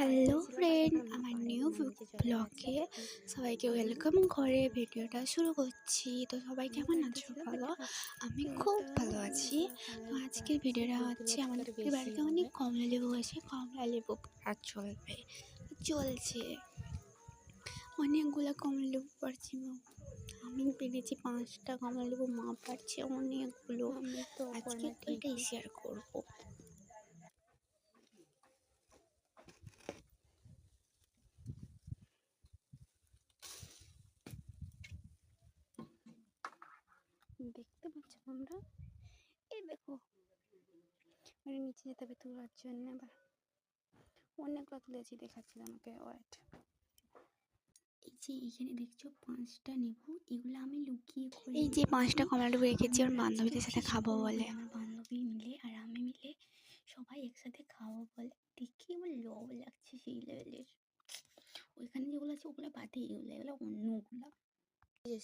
Hello friend, আমার new ব্লগে সবাইকে ওয়েলকাম করে ভিডিওটা শুরু করছি। তো সবাই কেমন আছো বলো? আমি খুব ভালো আছি। তো আজকের ভিডিওটা হচ্ছে আমাদের বাড়িতে অনেক কমলা লেবু আছে, কমলা লেবু আর চলছে অনেকগুলো কমলা লেবু পারছি। আমি পেরেছি 5টা কমলা লেবু, মা পারছে অনেকগুলো। আজকে এটাই শেয়ার করবো। দেখতে পাচ্ছ তোমরা? এই দেখো, মানে নিচে যেতে হবে তোলার জন্য। আবার অনেকগুলো তুলেছি, দেখাচ্ছি আমাকে। ওয়েট, এই যে এখানে দেখছো 5টা নেবু, এগুলো আমি লুকিয়ে করে এই যে 5টা কমলা লেবু রেখেছি আমার বান্ধবীদের সাথে খাবো বলে। আমার বান্ধবী মিলে আর আমি মিলে সবাই একসাথে খাবো বলে। দেখি আমার লোভ লাগছে সেই লেভেলের। ওইখানে যেগুলো আছে ওগুলো বাদে, এগুলো অন্যগুলো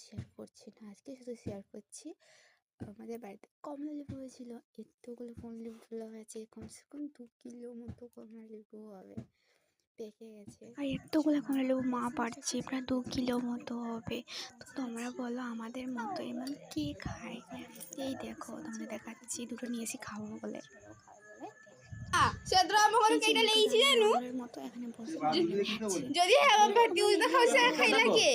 শেয়ার করছি না, আজকে শুধু শেয়ার করছি। আমাদের বাড়িতে কমলা লেবু হয়েছিল, এতগুলো কমলা লেবু হয়েছে, কমসে কম 2 কিলো মতো কমলা লেবু হবে, পেকে গেছে। আর এতগুলো কমলা লেবু মা পারছে, প্রায় 2 কিলো মতো হবে। তো তোমরা বলো আমাদের মতো এমন কে খায়? এই দেখো, তোমাদের দেখাচ্ছি, দুটো নিয়ে এসে খাবো বলে। যদি খাই লাগে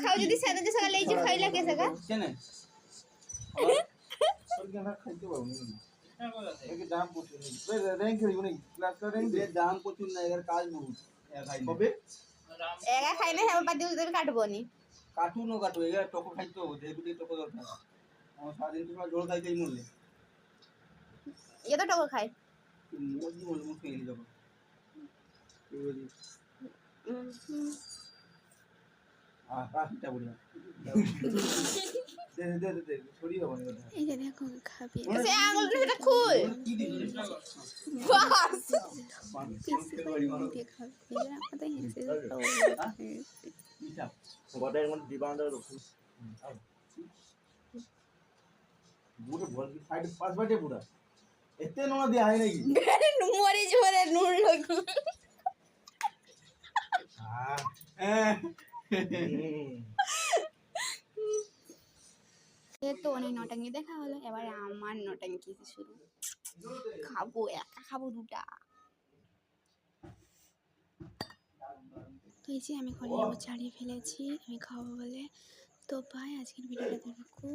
খাও যদি খাই লাগে দাম প্রচুর না, এর কাজ বহুত একা খাই না, হ্যাঁ বাদ কাটবো নি, কাটু নো কাটু, এগুলা টকো খাইতো, যেগুলি টকো দরকার। আমার সারাদিন তোমার জল খাইতেই মরলে, এ তো টকো খাই মুরগি মরলে মুখ খেয়ে যাবো। এই যে দেখো খাবি, আঙুলটা খুল এতে নোনা দিয়া হয় নাকি? মরিচ ভরে নুন লাগু তো অনেক নটাঙ্গি দেখা হলো, এবার আমার নটাঙ্গি শুরু। খাবো, একা খাবো 2টা। তো এই যে আমি কমলা লেবু ছাড়িয়ে ফেলেছি, আমি খাবো বলে। তো ভাই আজকের ভিডিওটা দেখো,